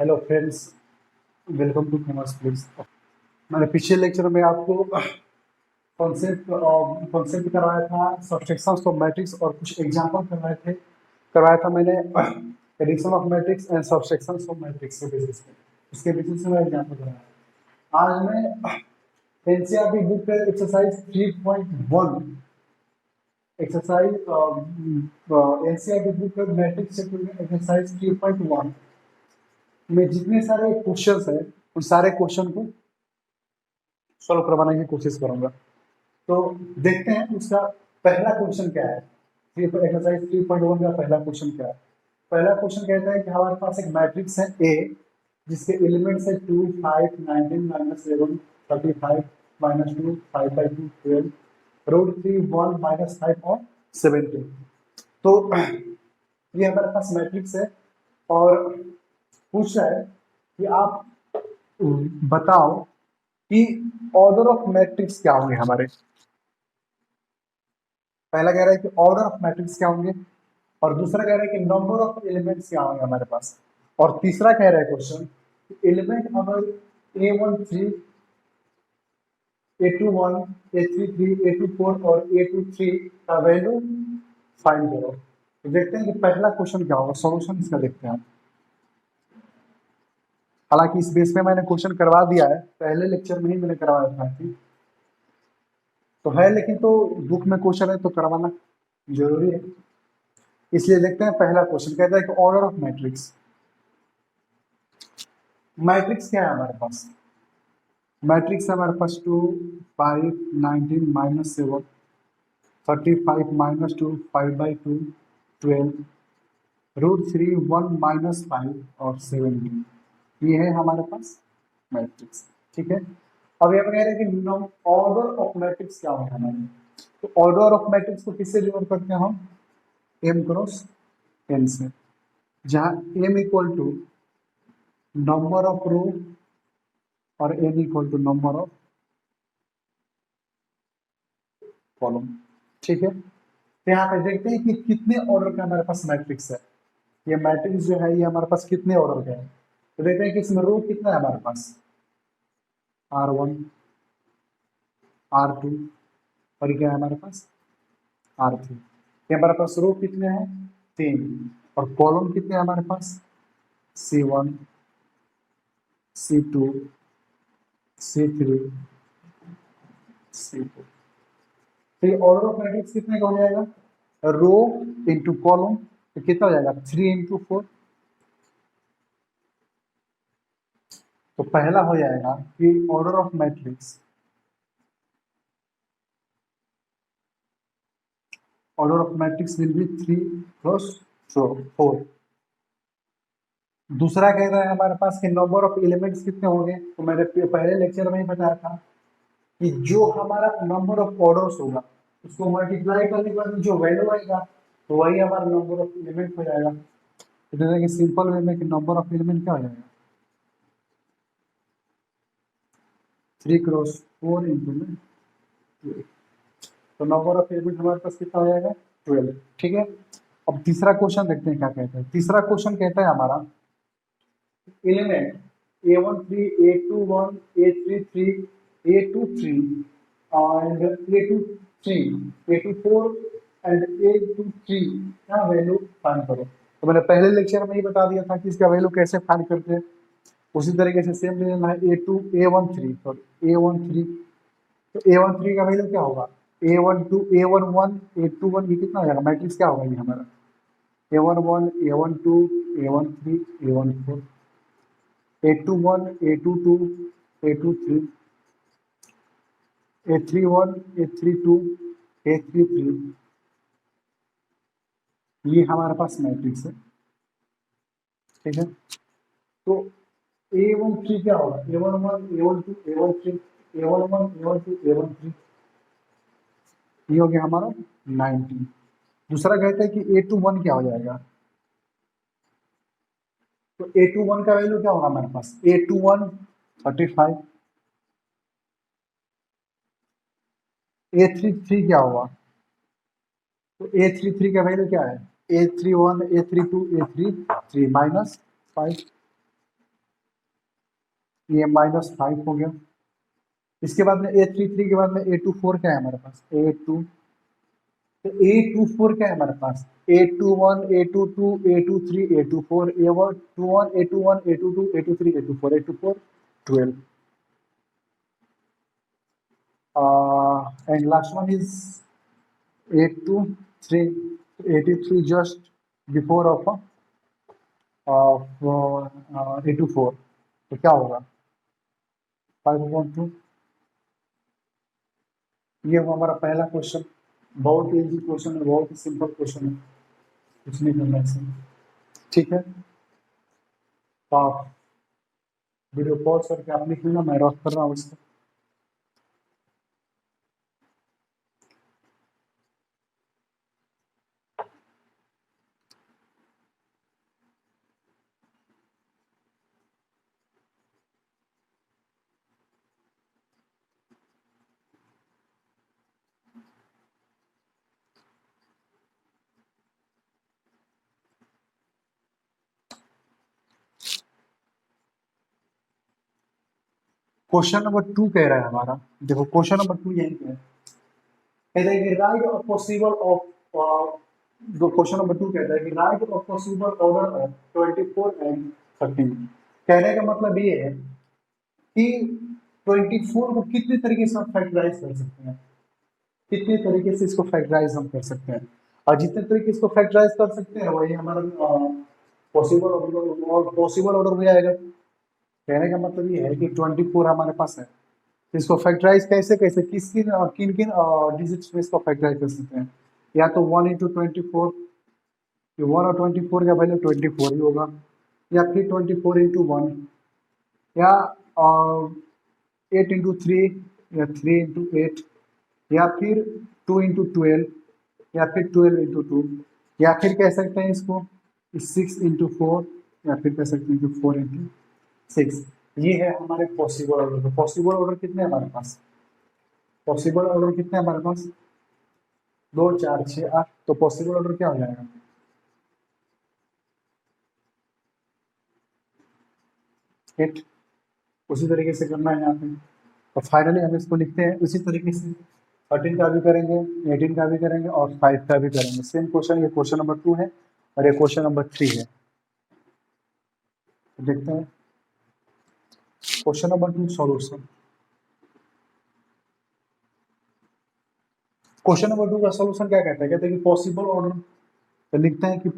Hello friends, welcome to commerce please. मैंने पिछले lecture में आपको कॉन्सेप्ट करवाया था सब्सट्रैक्शंस ऑफ मैट्रिक्स और कुछ एग्जांपल करवाया था मैंने addition of matrix and subtractions of matrix के बेसिस पे। इसके बेसिस में एग्जांपल कराया। आज मैं एनसीईआरटी बुक के एक्सरसाइज 3.1 एक्सरसाइज एनसीईआरटी बुक के मैट्रिक्स चैप्टर में एक्सरसाइज 3.1 में जितने सारे क्वेश्चंस हैं उन सारे क्वेश्चन को सॉल्व करवाने की कोशिश करूंगा। तो देखते हैं उसका पहला क्वेश्चन क्या है। एक्सरसाइज 3.1 का पहला क्वेश्चन क्या है। पहला क्वेश्चन कहता है कि हमारे पास एक मैट्रिक्स है ए जिसके एलिमेंट्स है 2 5 19 -11 35 -2 5 by 2 12 रूट 3 1 -5 और 17। तो ये हमारे पास मैट्रिक्स है और पूछ रहा है कि आप बताओ कि ऑर्डर ऑफ मैट्रिक्स क्या होंगे हमारे। पहला कह रहा है कि ऑर्डर ऑफ मैट्रिक्स क्या होंगे और दूसरा कह रहा है कि नंबर ऑफ एलिमेंट्स क्या होंगे हमारे पास। और तीसरा कह रहा है क्वेश्चन एलिमेंट अगर A13 A21 A33 A24 और A23 का वैल्यू फाइंड करो। तो देखते हैं कि पहला क्वेश्चन क्या होगा, सॉल्यूशन इसका देखते हैं। हालांकि इस बेस पे मैंने क्वेश्चन करवा दिया है, पहले लेक्चर में ही मैंने करवाया था तो है, लेकिन तो बुक में क्वेश्चन है तो करवाना जरूरी है। इसलिए देखते हैं पहला क्वेश्चन कहता है कि ऑर्डर ऑफ मैट्रिक्स। मैट्रिक्स क्या है हमारे पास। मैट्रिक्स है हमारे पास 2 5 19 -7 35 -2 5 by 2 12 रूट 3 1 -5 और 17। ये है हमारे पास मैट्रिक्स। ठीक है, अब ये कह रहे हैं कि ऑर्डर ऑफ मैट्रिक्स क्या होगा हमारे। तो ऑर्डर ऑफ मैट्रिक्स को किससे डिनोट करते हैं हम, एम क्रॉस एन से, जहां M equal to number of row और N equal to number of column. ठीक है, तो यहाँ पे देखते हैं कि कितने ऑर्डर का हमारे पास मैट्रिक्स है। ये मैट्रिक्स जो है ये हमारे पास कितने ऑर्डर का है। तो देखते हैं कि इसमें रो कितना है हमारे पास, R1 R2 और क्या है हमारे पास R3। हमारे पास रो कितने हैं, 3, और कॉलम कितने हैं हमारे पास, C1 C2 C3 C4। तो ये ऑर्डर ऑफ मैट्रिक्स कितने का हो जाएगा, रो इंटू कॉलम, तो कितना हो जाएगा 3 × 4। तो पहला हो जाएगा कि order of matrix, order of matrix will be 3 + 4। दूसरा कह रहा है हमारे पास कि नंबर ऑफ एलिमेंट्स कितने होंगे। तो मैंने पहले लेक्चर में ही बताया था कि जो हमारा नंबर ऑफ ऑर्डर्स होगा उसको मल्टीप्लाई करने के बाद जो वैल्यू आएगा तो वही हमारा नंबर ऑफ एलिमेंट हो जाएगा। तो जैसे कि सिंपल वे में कि नंबर ऑफ एलिमेंट क्या हो जाएगा, 3 × 4 इंटू में 12। तो नंबर ऑफ एलिमेंट हमारे पास कितना हो जाएगा, 12। ठीक है, अब तीसरा क्वेश्चन देखते हैं क्या कहता है। तीसरा क्वेश्चन कहता है हमारा element A13 A21 A33 A23 and A24 and A23 का वैल्यू फाइंड करो। तो मैंने पहले लेक्चर में ही बता दिया था कि इसका वैल्यू कैसे फाइंड करते हैं। उसी तरीके से सेम लेना है A13 तो A13 का वैल्यू क्या होगा, A12 A11 A21, ये कितना हो जाएगा मैट्रिक्स क्या होगा ये हमारा, A11 A12 A13 A14 A21 A22 A23 A31 A32 A33। ये हमारे पास मैट्रिक्स है। ठीक है, तो A13 क्या होगा, A11 A12 A13 A11 A12 A13, ये हो गया हमारा 19। दूसरा कहते हैं कि A21 क्या हो जाएगा। तो A21 का वैल्यू क्या होगा हमारे पास, A21 35। A33 क्या होगा, तो A33 का वैल्यू क्या है, A31 A32 A33 -5। ये -5 हो गया। इसके बाद में A33 के बाद में A24 क्या है हमारे पास, A2, तो A24 क्या है हमारे पास, A21, A22, A23, A24, A21, A21, A22, A23, A24, A24, 12, and last one is A23, 83 just before of A24, तो क्या होगा 5/2। ये वो हमारा पहला क्वेश्चन, बहुत ही इजी क्वेश्चन है, बहुत ही सिंपल क्वेश्चन है, कुछ नहीं करना है इसमें। ठीक है, तो आप वीडियो पॉज करके आप लिख लेना, मैं रॉक कर रहा हूँ इसको। क्वेश्चन नंबर 2 कह रहा है हमारा, देखो क्वेश्चन नंबर 2 यही है, कहता है कि राइट अ पॉसिबल ऑफ, जो क्वेश्चन नंबर 2 कहता है कि right a possible order of 24 and 13। कहने का मतलब ये है कि 24 को कितने तरीके से हम फैक्टराइज कर सकते हैं, कितने तरीके से इसको फैक्टराइज हम कर सकते हैं, और जितने तरीके इसको फैक्टराइज कर सकते हैं वही हमारा पॉसिबल ऑर्डर, और पॉसिबल ऑर्डर हो जाएगा। कहने का मतलब ये है कि 24 हमारे पास है, तो इसको फैक्टराइज कैसे कैसे किन किन डिजिट्स में इसको फैक्टराइज कर सकते हैं, या तो 1 × 24, 1 और 24 का वैल्यू 24 ही होगा, या फिर 24 × 1, या 8 × 3, या 3 × 8, या फिर 2 × 12, या फिर 12 × 2, या फिर कह सकते हैं इसको 6 × 4, या फिर कह सकते हैं कि 4 × 6। ये है हमारे पॉसिबल ऑर्डर। तो पॉसिबल ऑर्डर कितने हैं हमारे पास, पॉसिबल ऑर्डर कितने हैं हमारे पास, 2, 4, 6, 8। तो पॉसिबल ऑर्डर क्या हो जाएगा, 8। उसी तरीके से करना है यहाँ पे। तो फाइनली हम इसको लिखते हैं उसी तरीके से, 13 का भी करेंगे, 18 का भी करेंगे, और 5 का भी करेंगे। सेम क्वेश्चन, ये क्वेश्चन नंबर 2 है और ये क्वेश्चन नंबर 3 है। तो देखते हैं question number 2 solution. Question number 2 का सॉल्यूशन क्या कहता है, कहते हैं कि पॉसिबल ऑर्डर, तो लिखते हैं कि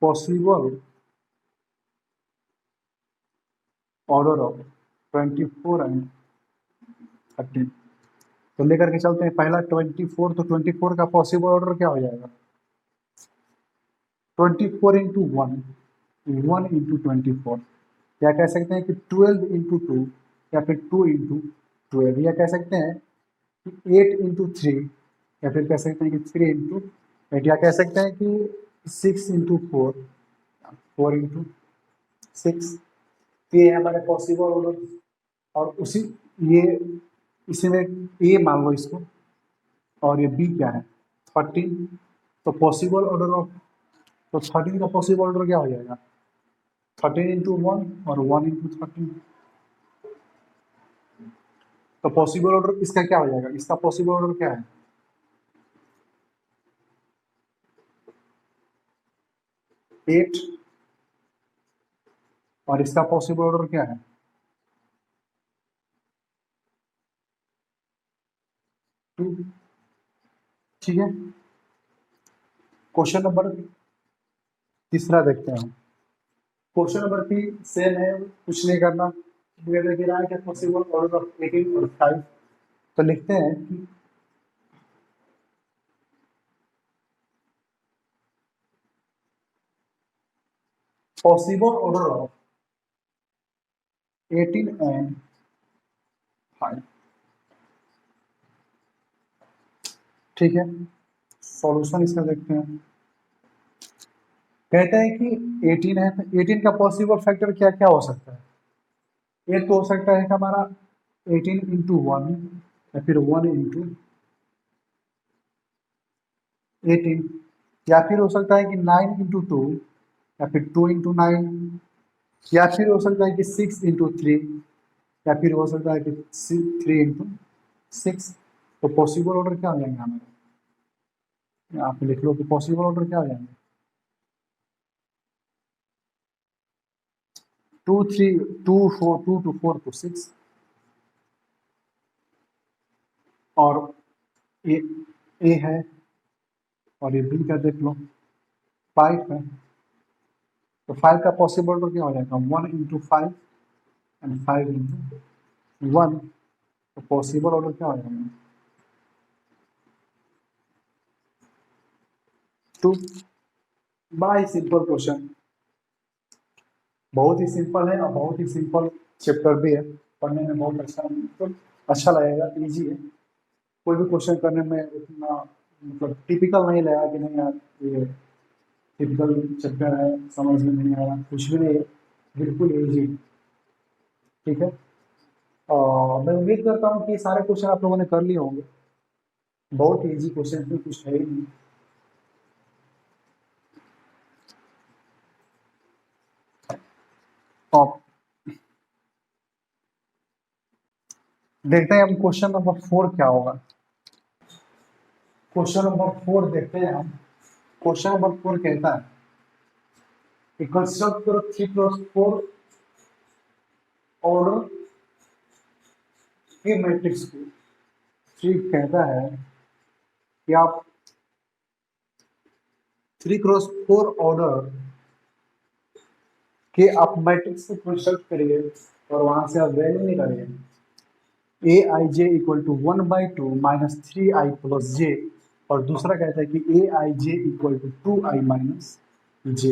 पॉसिबल ऑर्डर ऑफ 24 एंड 13। तो लेकर के चलते हैं पहला 24, तो 24 का पॉसिबल ऑर्डर क्या हो जाएगा, 24 × 1, 1 × 24, या कह सकते हैं कि 12 × 2, या फिर 2 × 12, या कह सकते हैं कि 8 × 3, या फिर कह सकते हैं कि 3 × 8, या कह सकते हैं कि 6 × 4, 4 × 6। ये है हमारे पॉसिबल ऑर्डर। और उसी ये इसी में ए मान लो इसको, और ये बी क्या है 13। तो पॉसिबल ऑर्डर ऑफ, तो 13 का पॉसिबल ऑर्डर क्या हो जाएगा, 13 × 1 और 1 × 13। तो पॉसिबल ऑर्डर इसका क्या हो जाएगा, इसका पॉसिबल ऑर्डर क्या है, 8, और इसका पॉसिबल ऑर्डर क्या है 2। ठीक है, क्वेश्चन नंबर तीसरा देखते हैं हम। क्वेश्चन नंबर 3 सेम है, कुछ नहीं करना, राइट है पॉसिबल ऑर्डर ऑफ 18 और 5। तो लिखते हैं कि पॉसिबल ऑर्डर ऑफ 18 एंड 5। ठीक है, सॉल्यूशन इसका देखते हैं। कहते हैं कि 18 है, तो 18 का पॉसिबल फैक्टर क्या क्या हो सकता है, एक तो हो सकता है कि हमारा 18 × 1, या फिर 1 × 18, या फिर हो सकता है कि 9 × 2, या फिर 2 × 9, या फिर हो सकता है कि 6 × 3, या फिर हो सकता है कि 3 × 6। तो पॉसिबल ऑर्डर क्या हो जाएंगे हमारे, आप लिख लो कि पॉसिबल ऑर्डर क्या हो जाएंगे, 2 3 2 4 2 to 4 to 6, और ए है, और ये बी का देख लो 5 है। तो 5 का पॉसिबल ऑर्डर क्या हो जाएगा, 1 × 5 एंड 5 × 1। तो पॉसिबल ऑर्डर क्या हो जाएगा, 2। बड़ा ही सिंपल क्वेश्चन, बहुत ही सिंपल है और बहुत ही सिंपल चैप्टर भी है, पढ़ने में बहुत अच्छा, मतलब अच्छा लगेगा, इजी है। कोई भी क्वेश्चन करने में उतना मतलब टिपिकल नहीं लगा कि नहीं यार ये टिपिकल चैप्टर है, समझ में नहीं आ रहा, कुछ भी नहीं है, बिल्कुल इजी। ठीक है, मैं उम्मीद करता हूँ कि सारे क्वेश्चन आप लोगों ने कर लिए होंगे, बहुत ही इजी क्वेश्चन थे, कुछ है ही नहीं। और देखते हैं हम क्वेश्चन नंबर 4 क्या होगा। क्वेश्चन नंबर 4 देखते हैं हम। क्वेश्चन नंबर 4 कहता है कि कंस्ट्रक्ट करो 3 × 4 ऑर्डर के मैट्रिक्स को। ठीक कहता है कि आप 3 × 4 ऑर्डर के आप मैट्रिक्स को कंस्ट्रक्ट करिए और वहां से आप वैल्यू निकालिए। Aij = 1/2 - 3i + j, और दूसरा कहता है कि Aij = 2i - j।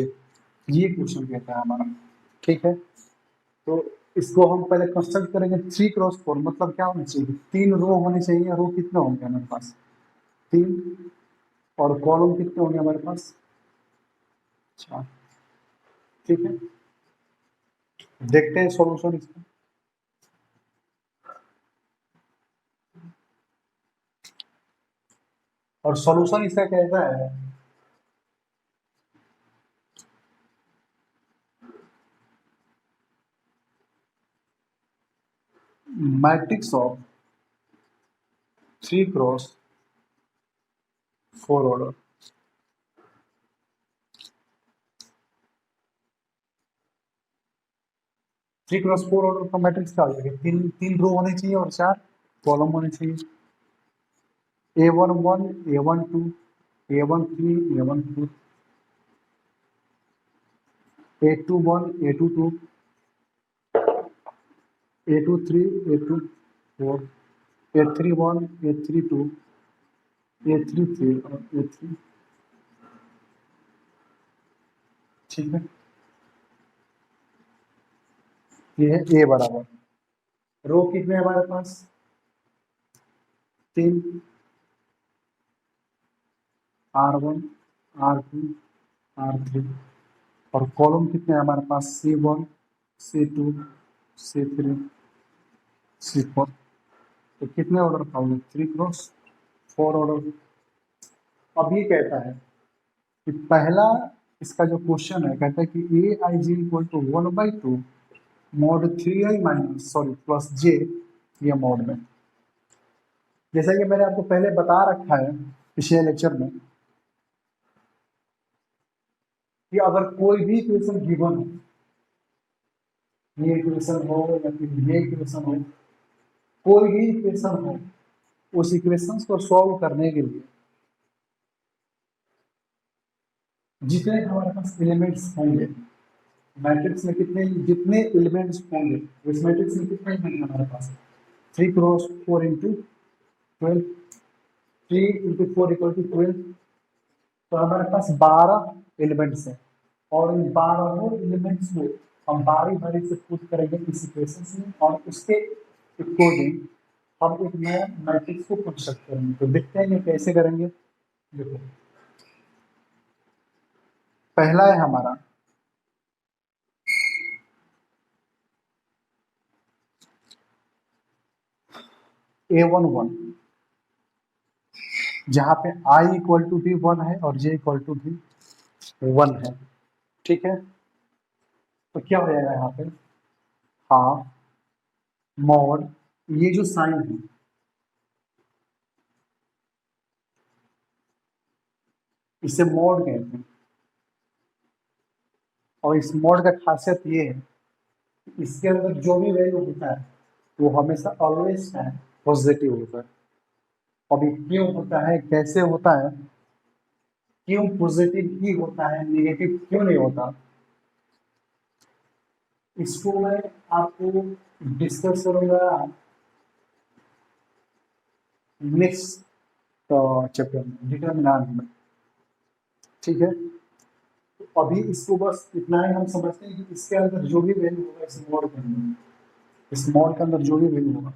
ये क्वेश्चन कहता है हमारा। ठीक है, तो इसको हम पहले कंस्ट्रक्ट करेंगे। 3 × 4 मतलब क्या होना चाहिए, 3 रो होने चाहिए। रो कितने होंगे हमारे पास, 3, और कॉलम कितने होंगे हमारे पास, 4। ठीक है, देखते हैं सॉल्यूशन इसका। और सॉल्यूशन इसका कहता है मैट्रिक्स ऑफ 3 × 4 ऑर्डर। 3 × 4 ऑर्डर का मैट्रिक्स क्या हो जाएगा, 3 रो होने चाहिए और 4 कॉलम होने चाहिए। A11 A12 A13 A14 A21 A22 A23 A24 A31 A32 A33 और A3। ठीक है, ये है ए बराबर। रो कितने हमारे पास, 3, R1 R2 R3, और कॉलम कितने हैं हमारे पास, C1 C2 C3 C4। तो कितने ऑर्डर का होगा, 3 × 4 ऑर्डर। अब ये कहता है कि पहला इसका जो क्वेश्चन है, कहता है कि Aij = 1/2 mod 3i - sorry +j, ये मोड में। जैसा कि मैंने आपको पहले बता रखा है पिछले लेक्चर में कि अगर कोई भी इक्वेशन गिवन हो, ये इक्वेशन हो या फिर ये इक्वेशन हो, कोई भी इक्वेशन हो, उस इक्वेशन को सॉल्व करने के लिए जितने हमारे पास एलिमेंट्स होंगे मैट्रिक्स में, कितने जितने एलिमेंट्स होंगे उस मैट्रिक्स में कितने होंगे हमारे पास, 3 × 4 × 12, 3 × 4 = 12। तो हमारे पास 12 एलिमेंट्स हैं, और इन 12 एलिमेंट्स को हम बारी बारी से पुट करेंगे इस इक्वेशन में, और उसके अकॉर्डिंग हम एक नया मैट्रिक्स को कंस्ट्रक्ट करेंगे। तो देखते हैं ये कैसे करेंगे। देखो, पहला है हमारा A11, जहाँ पे I = भी 1 है और J = भी 1 है। ठीक है, तो क्या हो जाएगा यहाँ पे, हाफ मॉड, ये जो साइन है इसे मॉड कहते हैं, और इस मॉड का खासियत ये है कि इसके अंदर जो भी वैल्यू होता है वो हमेशा ऑलवेज पॉजिटिव होता है। अभी क्यों होता है, कैसे होता है, क्यों पॉजिटिव ही होता है, नेगेटिव क्यों नहीं होता, इसको मैं आपको डिस्कस करूंगा नेक्स्ट चैप्टर में, डिटरमिनेंट में। ठीक है, तो अभी इसको बस इतना ही हम समझते हैं कि इसके अंदर जो भी वैल्यू होगा इस मॉड के अंदर, इस मॉड के अंदर जो भी वैल्यू होगा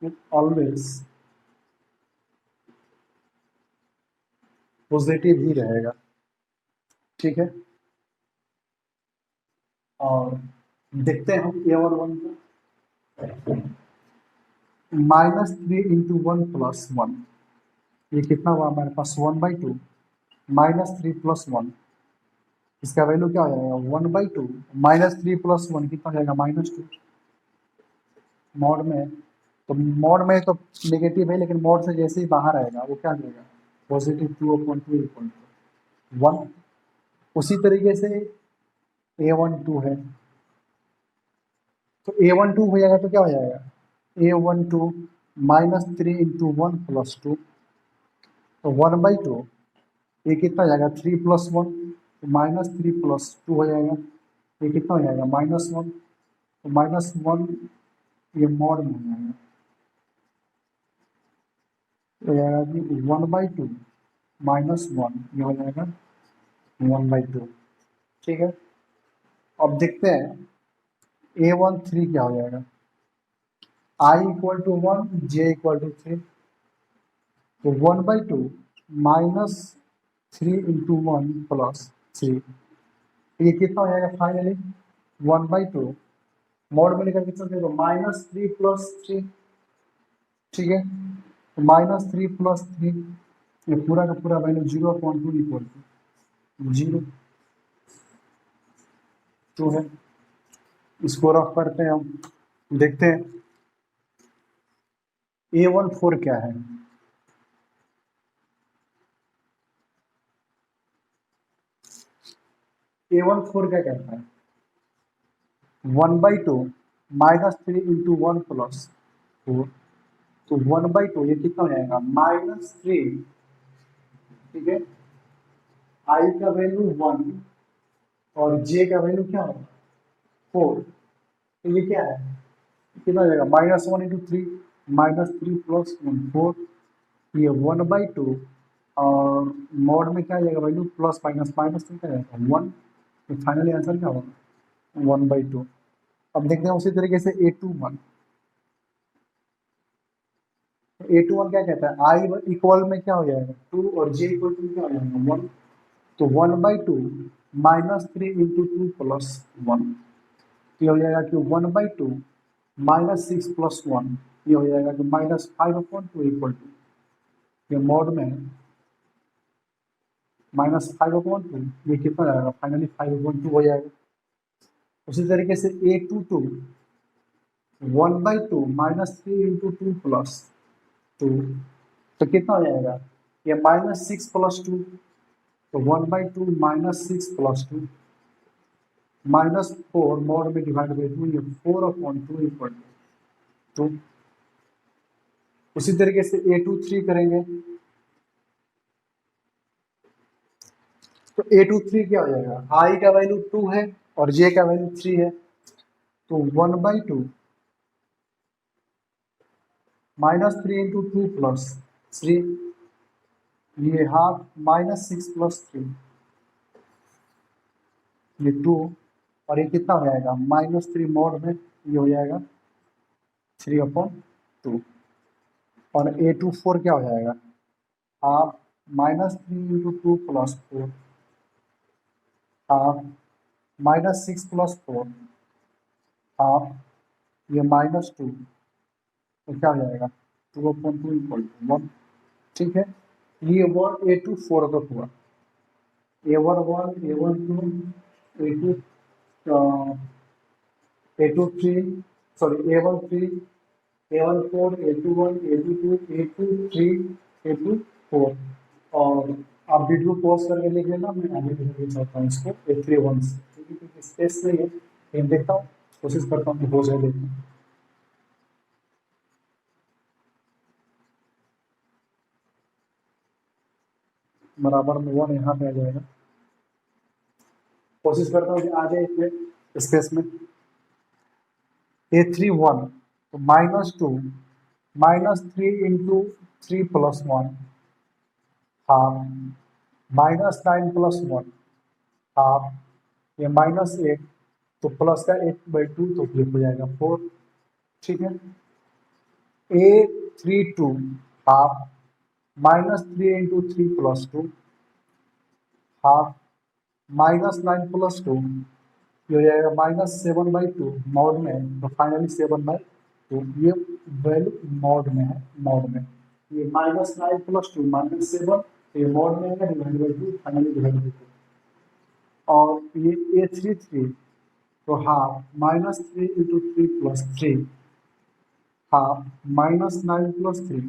इट ऑलवेज पॉजिटिव ही रहेगा। ठीक है, और देखते हैं हम ए और वन को, -3 इंटू वन प्लस वन, ये कितना हुआ हमारे पास 1/2, -3 प्लस वन, इसका वैल्यू क्या हो जाएगा 1/2, -3 प्लस वन कितना हो जाएगा -2। मॉड में तो मॉड में तो नेगेटिव है, लेकिन मॉड से जैसे ही बाहर आएगा वो क्या देगा, पॉजिटिव 2/2 इक्वल टू 1। उसी तरीके से A12 है, तो A12 हो जाएगा तो क्या हो जाएगा A12 -3 into one plus two, तो 1/2, ये कितना हो जाएगा 3 प्लस वन, तो -3 प्लस टू हो जाएगा, ये कितना हो जाएगा -1, तो -1 ये मॉड में हो जाएगा कि 1/2 -1, ये हो जाएगा 1/2। ठीक है, अब देखते हैं A13 क्या हो जाएगा, I equal to 1, J equal to 3, तो 1/2 -3 इंटू वन प्लस 3, ये कितना हो जाएगा फाइनली 1/2, मॉड में लेकर कितना देखो -3 प्लस 3। ठीक है, तो -3 प्लस 3, ये पूरा का पूरा वैल्यू 0.2 इक्वल टू 0.2 है। इसको रफ करते हैं हम, देखते हैं A14 क्या है। A14 क्या कहता है, 1/2 -3 इंटू वन प्लस 4, तो 1/2 ये कितना हो जाएगा -3। ठीक है, I का वैल्यू 1 और J का वैल्यू क्या होगा 4, तो ये क्या है, कितना हो जाएगा -1 इंटू 3, -3 प्लस 1 4, ये 1/2, और मॉड में क्या आ जाएगा वैल्यू प्लस माइनस माइनस क्या जाएगा 1, तो फाइनली आंसर क्या होगा 1/2। अब देखते हैं उसी तरीके से A21, A21 क्या कहता है, I इक्वल में क्या हो जाएगा 2 और J इक्वल टू क्या हो जाएगा 1, तो 1/2 -3 इंटू 2 प्लस 1, ये हो जाएगा कि 1/2 -6 प्लस 1, ये हो जाएगा कि -5/2 इक्वल टू, ये मॉड में -5/2, ये कितना जाएगा फाइनली 5/2 हो जाएगा। उसी तरीके से A22 1/2 -3 इंटू 2 प्लस 2, तो कितना हो जाएगा ये -6 प्लस 2, तो 1/2 -6 प्लस 2 -4 मॉड में डिवाइड बाई 2, ये 4/2 इक्वल टू 2। उसी तरीके से A23 करेंगे, तो A23 क्या हो जाएगा, I का वैल्यू 2 है और J का वैल्यू 3 है, तो 1/2 -3 इंटू 2 प्लस 3, ये हाफ -6 प्लस 3, ये 2, और ये कितना हो जाएगा -3 मॉड में, ये हो जाएगा 3/2, और A24 क्या हो जाएगा half -3 into 2 plus 4, half -6 plus 4, half ये -2, तो क्या हो जाएगा 2/2 इक्वल टू 1। ठीक है, ये वर्ड A24 का हुआ, A11 A12 A2 A23 sorry A13 A14 A21 A22 A23 A24 और आप वीडियो पॉज करके लिख लेना, मैं आगे लिखना चाहता हूँ इसको A31 से, क्योंकि स्पेस नहीं है, लेकिन देखता हूँ, कोशिश करता हूँ कि हो जाए। देखना बराबर में 1 यहाँ पे आ जाएगा, कोशिश करता हूँ कि आ जाए इसमें स्पेस में A31 तो -2 -3 into 3 plus 1 half -9 plus 1 half, ये -8 तो प्लस का 8/2 तो ये हो जाएगा 4, ठीक है। A32 half -3 into 3 plus 2 half -9 plus 2 ये हो जाएगा -7/2 मॉड में है, तो फाइनली 7/2 ये वैल्यू मॉड में है, मॉड में ये -9 प्लस 2 -7 ये मॉड में है, divide by 2 finally divide by 2 और ये A33 तो half -3 into 3 plus 3 half -9 plus 3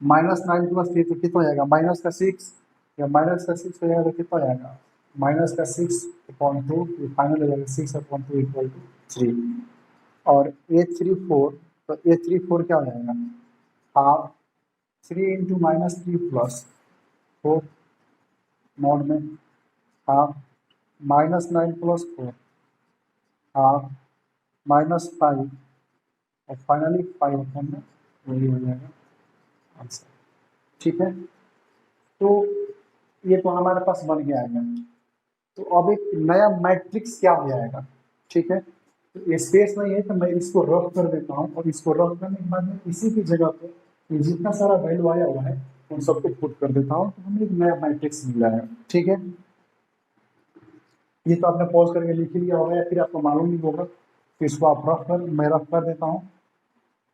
-9 plus 3 तो कितना हो जाएगा माइनस का 6 या माइनस का 6 हो जाएगा तो कितना हो जाएगा माइनस का 6/2 फाइनल हो जाएगा 6/2 इक्वल टू 3 और A34 तो A34 क्या हो जाएगा हाफ 3 इंटू -3 प्लस 4 मॉड में हाफ -9 प्लस 4 हाफ -5 और फाइनली 5 अपन में वही हो जाएगा आंसर, ठीक है। तो ये तो हमारे पास बन गया है। तो अब एक नया मैट्रिक्स क्या हो जाएगा, ठीक है। तो स्पेस नहीं है तो मैं इसको रफ कर देता हूँ और इसको रफ करने के बाद में इसी की जगह पे ये जितना सारा वैल्यू आया हुआ है उन सबको पुट कर देता हूँ, तो हमें एक नया मैट्रिक्स मिल रहा है, ठीक है। ये तो आपने पॉज करके लिख ही लिया होगा या फिर आपको मालूम नहीं होगा, तो इसको आप मैं रफ कर देता हूँ।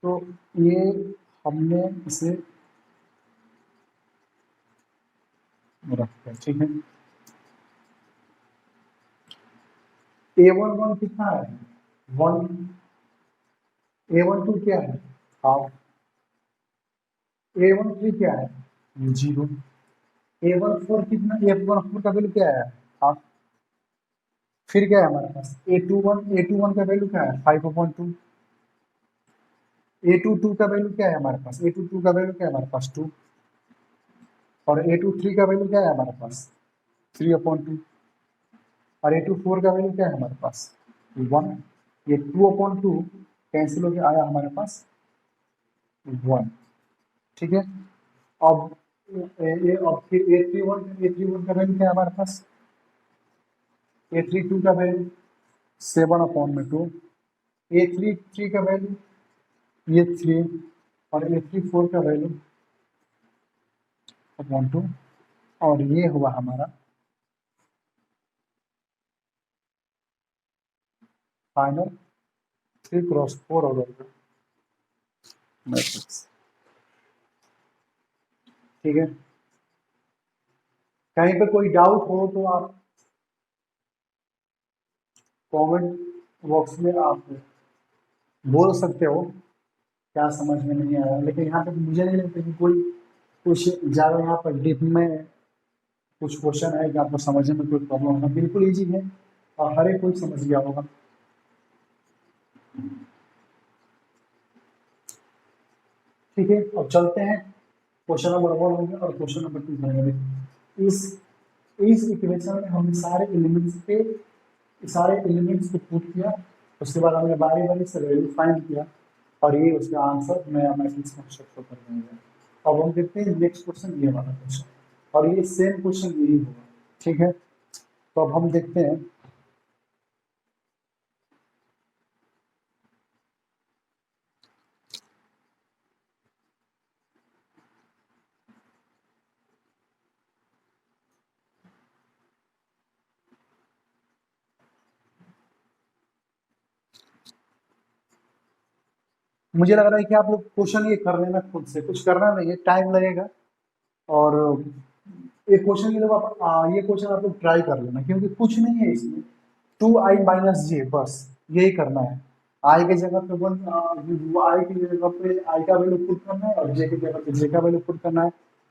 तो ये हमने इसे रख किया, ठीक है। A11 कितना है 1, A12 क्या है हाफ, A13 क्या है 0, A14 कितना, A14 का वैल्यू क्या है हाफ, फिर क्या है हमारे पास A21 का वैल्यू क्या है 5/2, A22 का वैल्यू क्या है हमारे पास, A22 का वैल्यू क्या है हमारे पास 2 और A23 का वैल्यू क्या है हमारे पास 3/2 और A24 का वैल्यू क्या है हमारे पास 1, ये 2/2 कैंसिल होकर आया हमारे पास 1, ठीक है। अब अब फिर A31 का वैल्यू क्या है हमारे पास, A32 का वैल्यू 7/2, A33 का वैल्यू ये 3 और A34 का वैल्यू 2 और ये हुआ हमारा फाइनल 3x4 ऑर्डर का मैट्रिक्स, ठीक है। कहीं पे कोई डाउट हो तो आप कमेंट बॉक्स में आप बोल सकते हो, क्या समझ में नहीं आया, लेकिन यहाँ पे मुझे नहीं लगता कि कोई कुछ ज़्यादा यहाँ पर डीप में कुछ क्वेश्चन है कि आपको समझने में कोई प्रॉब्लम होगा, बिल्कुल ईजी है और हर एक कोई समझ गया होगा, ठीक है। अब चलते हैं क्वेश्चन नंबर 1 हो गया और क्वेश्चन नंबर 2 जाएंगे। इस इक्वेशन में हमने सारे एलिमेंट्स को पुट किया, उसके बाद हमने बारी बारी से वैल्यू फाइंड किया और ये उसका आंसर नया मैट्रिक्स में शो कर देंगे। अब हम देखते हैं नेक्स्ट क्वेश्चन, ये वाला क्वेश्चन और ये सेम क्वेश्चन यही होगा, ठीक है। तो अब हम देखते हैं मुझे लग रहा है कि आप लोग क्वेश्चन ये कर लेना खुद से, कुछ करना नहीं है, टाइम लगेगा और एक क्वेश्चन के लिए ये क्वेश्चन आप लोग ट्राई कर लेना, क्योंकि कुछ नहीं है इसमें, 2i-j बस यही करना है। आई की जगह पे आई की जगह पे आई का वैल्यू पुट करना है और जे की जगह पे जे का वैल्यू पुट करना है।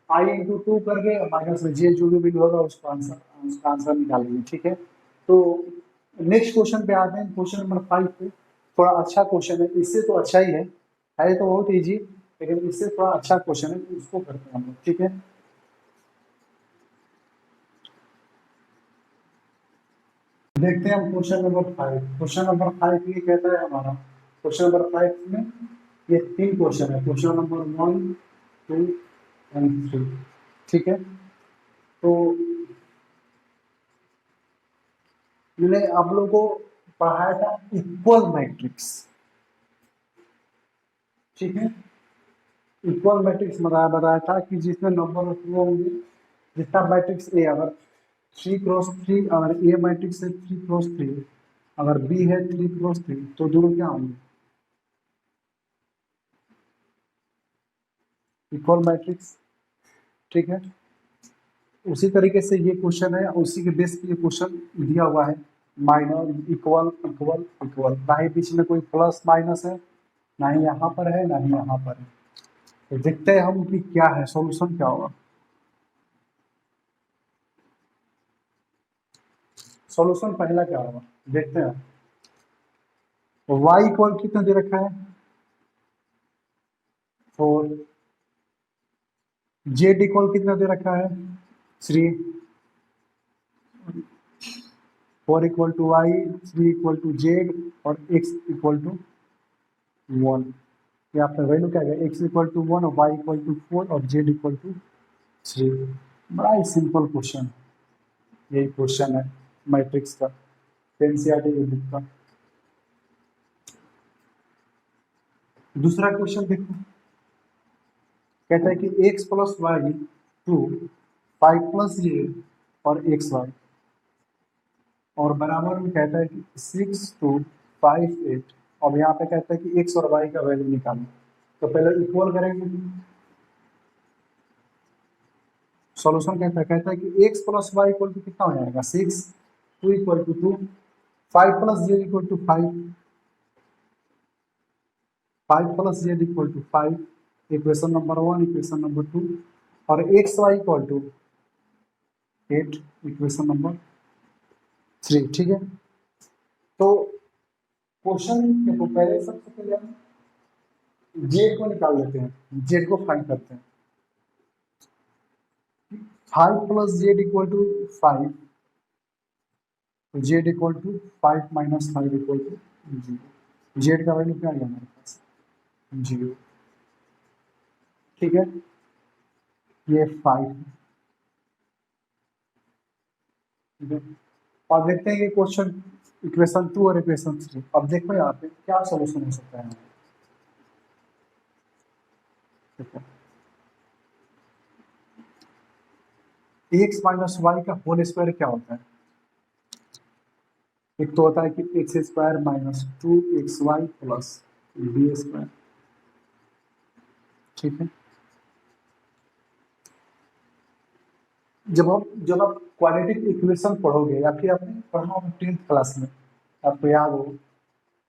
आई इंटू टू करके माइनस में जे जो भी वैल्यू होगा उसका आंसर निकालेंगे, ठीक है। तो नेक्स्ट क्वेश्चन पे आते हैं, क्वेश्चन नंबर 5 पे। थोड़ा अच्छा क्वेश्चन है, इससे तो अच्छा ही है तो बहुत ईजी, लेकिन इससे थोड़ा अच्छा क्वेश्चन है, तो उसको करते हैं हम लोग, ठीक है। देखते हैं हम क्वेश्चन नंबर 5। क्वेश्चन नंबर 5 ये कहता है हमारा, क्वेश्चन नंबर 5 में ये 3 क्वेश्चन है, क्वेश्चन नंबर 1, 2 एंड 3, ठीक है। तो मैंने आप लोगों को पढ़ाया था इक्वल मैट्रिक्स, ठीक है। इक्वल मैट्रिक्स बताया था कि जिसमें नंबर ऑफ रो होंगे, जितना मैट्रिक्स ए अगर 3 क्रॉस 3, अगर ए मैट्रिक्स है 3 क्रॉस 3, अगर बी है 3 क्रॉस 3, तो दोनों क्या होंगे, इक्वल मैट्रिक्स, ठीक है। उसी तरीके से ये क्वेश्चन है, उसी के बेस पे ये क्वेश्चन दिया हुआ है, माइनर इक्वल इक्वल इक्वल, ना ही बीच में कोई प्लस माइनस है, ना ही यहाँ पर है ना ही यहाँ पर है। तो देखते हैं हम कि क्या है सॉल्यूशन क्या होगा। सॉल्यूशन पहला क्या होगा देखते हैं। y इक्वल कितना दे रखा है 4, z इक्वल कितना दे रखा है 3, 4 equal to y, 3 equal to z और x इक्वल टू 1। ये आपका वैल्यू क्या है, x इक्वल टू 1 और y इक्वल टू 4 और z इक्वल टू 3। बड़ा ही सिंपल क्वेश्चन, यही क्वेश्चन है मैट्रिक्स का, एनसीईआरटी की बुक का। दूसरा क्वेश्चन देखो, कहता है कि x plus y to 5 plus ये और एक्स वाई, और बराबर में कहता है कि 6 2 5 8। अब यहाँ पे कहता है कि एक्स और वाई का वैल्यू निकालो, तो पहले इक्वल करेंगे। सॉल्यूशन कहता है कि x plus y equal to कितना हो जाएगा 6, 2 equal to 2, 5 plus Z equal to 5, 5 plus Z equal to 5, equation number 1, equation number 2, और x y equal to 8, equation number 3, ठीक है। तो क्वेश्चन देखो, पहले सबसे पहले हम जेड को निकाल लेते हैं, जेड को फाइंड करते हैं। 5 प्लस जेड इक्वल टू 5, तो z equal to 5 minus 5 equal to 0। Z का वैल्यू क्या है हमारे पास 0, ठीक है। ये 5 है, ठीक है। और देखते हैं कि क्वेश्चन इक्वेशन 2 और इक्वेशन 3। अब देखो यहाँ पे क्या सोल्यूशन हो सकता है, ठीक है। एक्स माइनस वाई का होल स्क्वायर क्या होता है, एक तो होता है कि x square minus 2xy plus b square, ठीक है। जब आप क्वाड्रेटिक इक्वेशन पढ़ोगे, या फिर आपने पढ़ा होगा 10th क्लास में, आपको याद हो,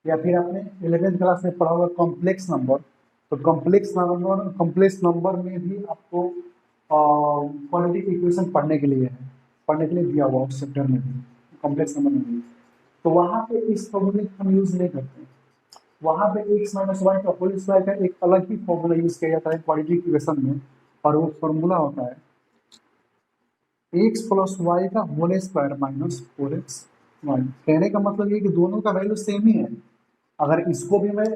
या फिर आपने 11th क्लास में पढ़ा होगा कॉम्प्लेक्स नंबर, तो कॉम्प्लेक्स नंबर में भी आपको क्वाड्रेटिक इक्वेशन पढ़ने के लिए दिया हुआ उस चैप्टर में भी, कॉम्प्लेक्स नंबर में भी। तो वहाँ पे इस फॉर्मूले का हम यूज नहीं करते हैं, वहाँ पे एक्स माइनस वाई का होल स्क्वायर का एक अलग ही फॉर्मूला यूज किया जाता है क्वाड्रेटिक इक्वेशन में, और वो फॉर्मूला होता है एक्स प्लस वाई का होल स्क्वायर माइनस 4xy। कहने का मतलब ये कि दोनों का वैल्यू सेम ही है, अगर इसको भी मैं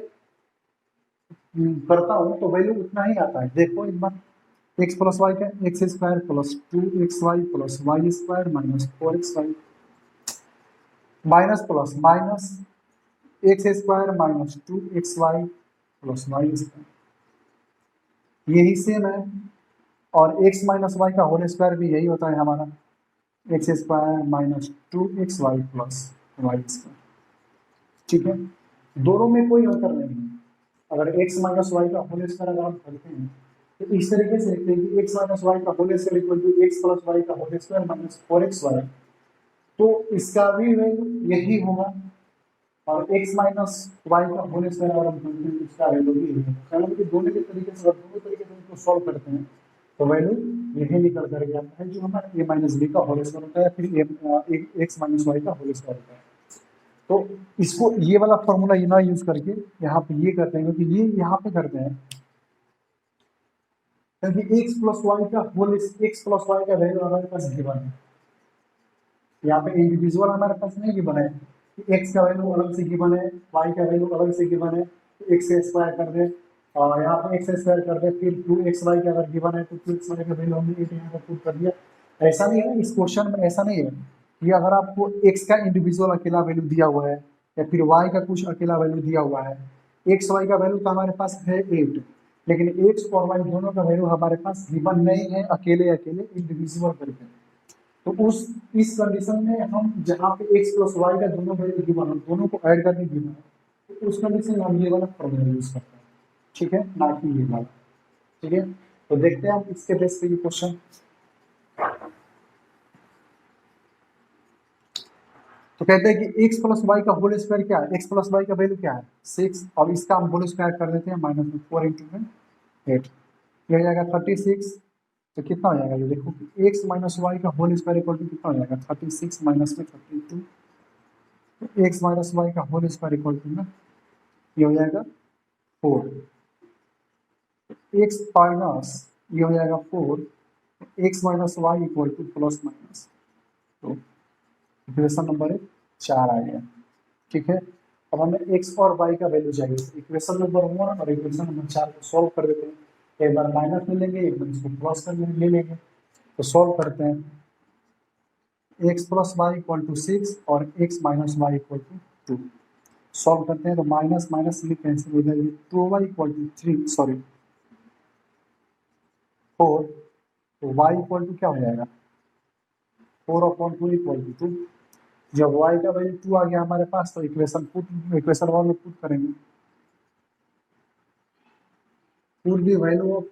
करता हूँ तो वैल्यू उतना ही आता है। देखो एक बार, एक्स प्लस वाई का x square plus 2xy plus y square minus 4xy, minus plus minus x square minus 2xy plus y square, यही सेम है। और x माइनस वाई का होल स्क्वायर भी यही होता है हमारा, x square minus 2xy plus y square, ठीक है। दोनों में कोई अंतर नहीं है, अगर x माइनस वाई का होल स्क्वायर अगर हम करते हैं तो इस तरीके से लिखते हैं कि x माइनस वाई का whole square equal to x plus y का होल स्क्वायर माइनस 4xy। तो इसका भी वैल्यू यही होगा और x माइनस वाई का होल स्क्वायर अगर हम करते हैं तो इसका वैल्यू भी यही होगा। मतलब कि दोनों के तरीके से, अगर दोनों तरीके से इसको सॉल्व करते हैं तो वैल्यू यही निकल कर आता है जो हमारा a माइनस बी का होल स्क्वायर होता है, फिर x माइनस वाई का होल स्क्वायर होता है। तो इसको ये वाला फॉर्मूला ये ना यूज करके यहाँ पे ये करते हैं, क्योंकि ये यहाँ पे करते हैं क्योंकि x प्लस वाई का होल, x प्लस वाई का वैल्यू हमारे पास गिवन है, यहाँ पे इंडिविजुअल हमारे पास नहीं गिवन है कि x का वैल्यू अलग से गिवन है, y का वैल्यू अलग से गिवन है, तो x स्क्वायर कर दे और यहाँ पे x स्क्वायर कर दे, फिर 2xy का अगर गिवन है तो 2xy का वैल्यू हमने यहाँ पर पुट कर दिया। ऐसा नहीं है, इस क्वेश्चन में ऐसा नहीं है कि अगर आपको x का इंडिविजुअल अकेला वैल्यू दिया हुआ है या फिर y का कुछ अकेला वैल्यू दिया हुआ है। x y का वैल्यू तो हमारे पास है 8, लेकिन x और y दोनों का वैल्यू हमारे पास गिवन नहीं है अकेले अकेले इंडिविजुअल करके। तो उस इस कंडीशन में हम जहाँ पे x प्लस वाई का दोनों वैल्यू गिवन है, दोनों को ऐड करके गिवन है, तो उस कंडीशन में हम ये वाला फॉर्मूला यूज करते हैं, ठीक है, ना कि ये वाला। ठीक है, तो देखते हैं हम इसके बेस पे ये क्वेश्चन। तो कहते हैं कि x प्लस वाई का होल स्क्वायर क्या है, x प्लस वाई का वैल्यू क्या है 6, और इसका हम होल स्क्वायर कर देते हैं माइनस में 4 इंटू में 8, ये हो जाएगा 36। तो कितना हो जाएगा ये देखो, x माइनस वाई का होल स्क्वायर इक्वल टू कितना हो जाएगा 36 माइनस में 32, तो x माइनस वाई का होल स्क्वायर इक्वल टू में ये हो जाएगा 4, x माइनस ये हो जाएगा 4, x minus y equal to plus minus, तो इक्वेशन नंबर 4 आ गया। ठीक है, अब हमें x और y का वैल्यू चाहिए, इक्वेशन नंबर 1 और इक्वेशन नंबर 4 को सॉल्व कर देते हैं, एक बार माइनस में लेंगे एक बार इसको प्लस कर ले लेंगे। तो सॉल्व करते हैं, x plus y equal to 6 और x minus y equal to 2, solve करते हैं तो माइनस माइनस में कैंसिल हो जाएगी, 2y इक्वल टू 3 सॉरी 4, तो y इक्वल टू क्या हो जाएगा 4/2 इक्वल टू 2। जब y का वैल्यू 2 आ गया हमारे पास तो इक्वेशन 1 में पुट करेंगे, put the value of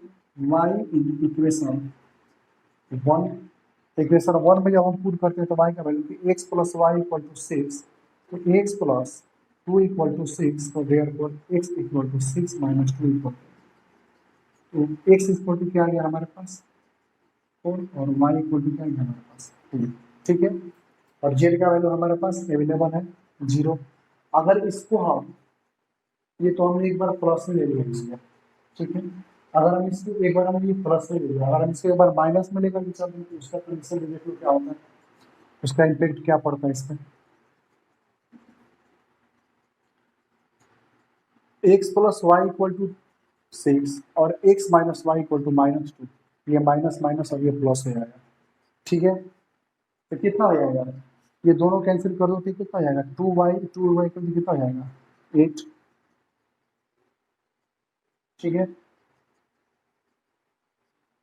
y in equation 1। Equation 1 में जब हम पुट करते हैं तो y का value x plus y equal to 6, तो x प्लस 2 इक्वल टू 6, तो therefore x equal to 6 minus 2 equal to, तो x इक्वल टू क्या आ गया हमारे पास 4 और y इक्वल टू क्या आ गया हमारे पास 2। ठीक है, और z का वैल्यू हमारे पास अवेलेबल है 0। अगर इसको हम, ये तो हमने एक बार प्लस में ले लिया इसको, ठीक है, अगर हम इसको एक बार हम ये प्लस में ले लिया, अगर हम इसको एक बार माइनस में लेकर चलते हैं तो उसका कंडीशन देखो क्या होता है, उसका इम्पैक्ट क्या पड़ता है इस पर। x plus y equal to 6 और x minus y equal to minus 2, ये माइनस माइनस और ये प्लस हो जाएगा। ठीक है, तो कितना हो जाएगा, ये दोनों कैंसिल कर दो तो कितना हो जाएगा 2y कितना हो जाएगा 8। ठीक है,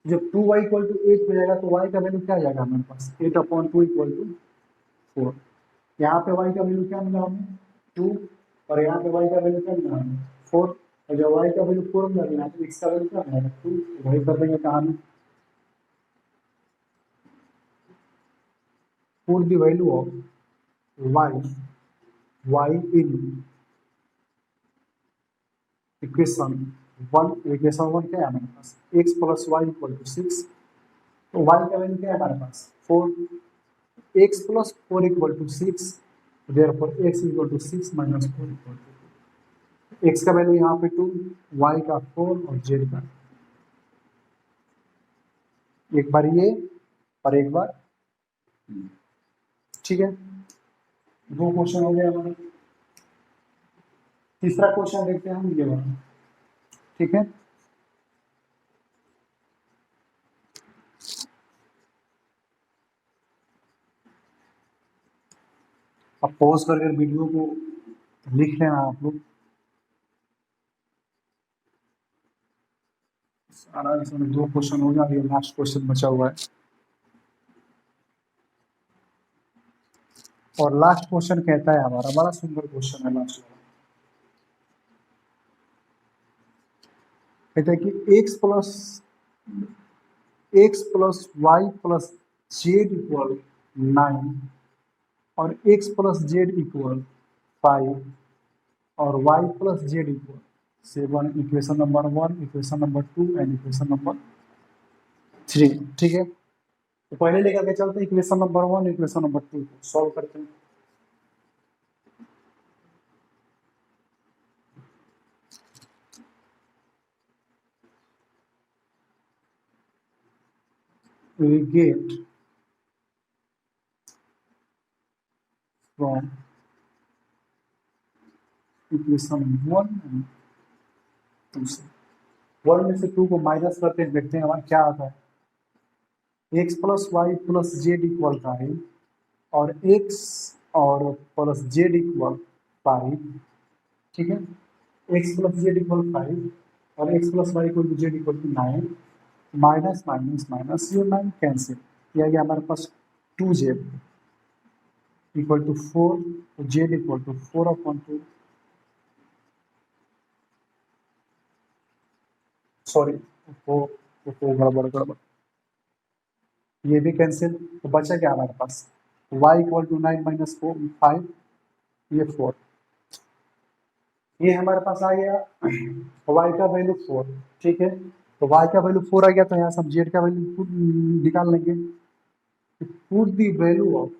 जब 2y इक्वल टू 8 हो जाएगा तो y का वैल्यू क्या आ जाएगा हमारे पास 8/2 इक्वल टू 4। यहाँ पे y का वैल्यू क्या मिला हमें 2, और यहाँ पे y का वैल्यू क्या मिला हमें 4, और जब y का वैल्यू 4 मिला यहाँ पे x का वैल्यू क्या मिलेगा 2, वही कर देंगे कहानी, put the value of y in equation 1। Equation 1 क्या है हमारे पास x plus y equal to 6, तो y का वैल्यू क्या है हमारे पास 4, x plus 4 equal to 6, therefore x equal to 6 minus 4 equal to, x का वैल्यू यहाँ पे 2, y का 4 और z का, एक बार ये और एक बार। ठीक है, दो क्वेश्चन हो गए हमारे। तीसरा क्वेश्चन देखते हैं हम ये वाला। ठीक है, अब पॉज करके वीडियो को लिख लेना आप लोग, सारा इसमें 2 क्वेश्चन हो गया, ये लास्ट क्वेश्चन बचा हुआ है, और लास्ट क्वेश्चन कहता है हमारा, बड़ा सुंदर क्वेश्चन है लास्ट वाला, कहता है कि x plus X plus Y plus Z equal 9 और एक्स प्लस जेड इक्वल 5 और Y plus Z equal 7, equation number 1, equation number 2 and equation number 3। ठीक है, तो पहले लेकर के चलते हैं इक्वेशन नंबर 1, इक्वेशन नंबर 2 को सॉल्व करते हैं। We get from equation 1 and 2 से 1 में से 2 को माइनस करते हैं, देखते हैं हमारा क्या आता है। X plus Y plus Z equal 5 और एक्स और प्लस जेड इक्वल 5। ठीक है, एक्स प्लस जेड इक्वल 5 और x plus y equal to z equal to 9। Minus minus minus, ये 9 कैंसिल, यह गया हमारे पास 2z इक्वल टू 4, तो जेड इक्वल टू 4/2। सॉरी, वो गड़बड़ गड़बड़, ये भी कैंसिल, तो बचा क्या हमारे पास y इक्वल टू 9 माइनस 5, ये 4, ये हमारे पास आ गया y का वैल्यू 4। ठीक है, तो y का वैल्यू 4 आ गया, तो यहाँ से हम z का वैल्यू निकाल लेंगे। Put the value of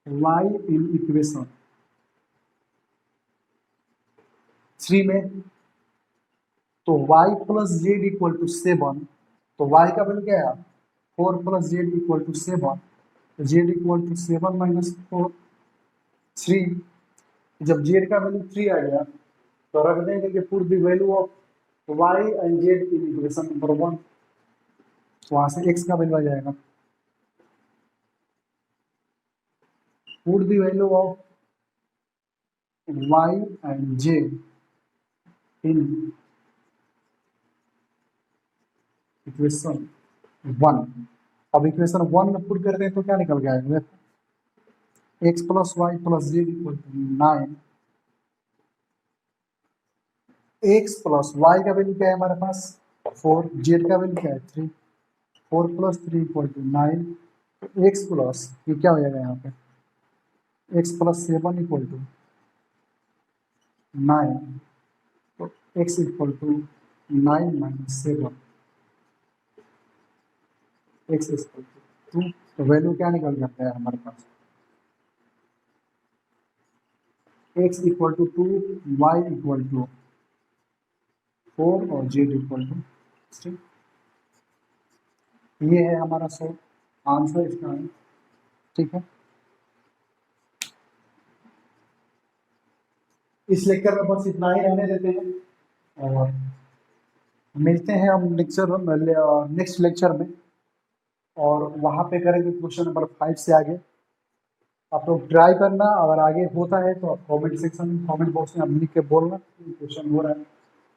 y in equation 3 में, तो y plus Z equal to 7, तो y का वैल्यू क्या है 4 प्लस जेड इक्वल टू 7, तो जेड इक्वल टू 7 माइनस 4, 3। जब जेड का वैल्यू 3 आ गया तो रख देंगे कि put the value of y and Z in equation number 1, वहां से x का वैल्यू आ जाएगा। Put the value of y and Z in equation 1। अब इक्वेशन 1 में पुट करते हैं तो क्या निकल के आएगा, x plus Y plus Z equal to 9, x plus y का वैल्यू क्या है हमारे पास 4, जेड का वैल्यू क्या है 3, 4 प्लस 3 इक्वल टू 9, तो एक्स प्लस ये क्या हो जाएगा यहाँ पे एक्स प्लस 7 इक्वल टू 9, तो X equal to 9 minus 7, X equal to 2, तो वैल्यू क्या निकल जाता है हमारे पास X equal to 2, Y equal to 4 और जेड इक्वल टू 3। ये है हमारा आंसर इसका है। ठीक है, इस लेक्चर में बस इतना ही रहने देते हैं और मिलते हैं हम नेक्स्ट लेक्चर में, और वहाँ पे करेंगे क्वेश्चन नंबर 5 से आगे। आप लोग ट्राई करना, अगर आगे होता है तो आप कमेंट सेक्शन में कमेंट बॉक्स में आप लिख के बोलना क्वेश्चन हो रहा है।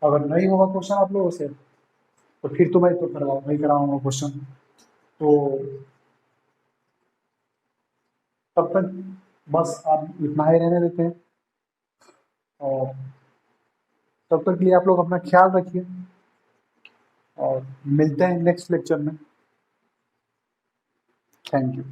अगर नहीं होगा क्वेश्चन आप लोगों से तो फिर तो मैं तो नहीं कराऊंगा क्वेश्चन। तो तब तक बस आप इतना ही रहने देते हैं, और तब तक के लिए आप लोग अपना ख्याल रखिए और मिलते हैं नेक्स्ट लेक्चर में। Thank you.